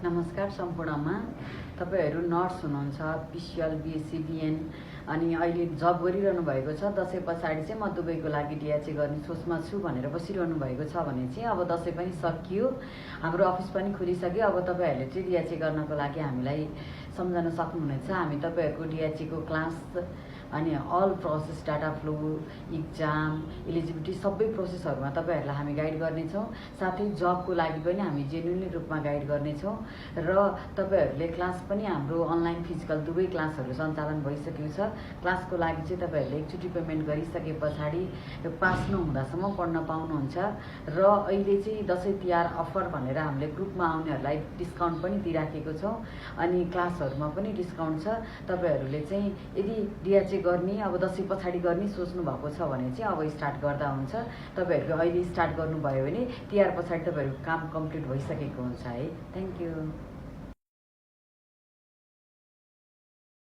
नमस्कार सम्पूर्णमा तपाईहरु नर्स हुनुहुन्छ पिसिएल बिएससी बिएन अनि अहिले जब गरिरहनु भएको छ दशैं पछाडी चाहिँ म दुबईको लागि डिएचए गर्ने सोचमा छु भनेर बसिरहनु भएको छ भने चाहिँ अब दशैं पनि सकियो हाम्रो अफिस पनि खुलिसक्यो अब तपाईहरुले चाहिँ डिएचए गर्नको लागि हामीलाई सम्झन सक्नुहुनेछ हामी तपाईहरुको डिएचए को क्लास अनि all process data flow exam eligibility सबै प्रोसेसहरुमा तपाईहरुलाई हामी गाइड गर्नेछौं साथै जबको लागि पनि हामी जेन्युइनली रूपमा गाइड गर्नेछौं र तपाईहरुले क्लास पनि हाम्रो अनलाइन फिजिकल दुवै क्लासहरु सञ्चालन भइसकेको छ क्लासको लागि चाहिँ तपाईहरुले एकचोटी पेमेन्ट गरिसके पछाडी पास नहुँदासम्म पढ्न पाउनुहुन्छ र अहिले चाहिँ दशैं तिहार अफर भनेर हामीले ग्रुपमा आउनेहरुलाई डिस्काउन्ट पनि दिइराखेको छौं अनि क्लासहरुमा पनि डिस्काउन्ट छ तपाईहरुले चाहिँ यदि डिएचए गर्ने अब दशैं पछाडी गर्ने सोच्नु भएको छ भने चाहिँ अब स्टार्ट गर्दा हुन्छ तपाईहरुले अहिले स्टार्ट गर्नुभयो भने तिहार पछाडी तपाईहरुको काम कम्प्लिट भइसकेको हुन्छ है थ्यांक यू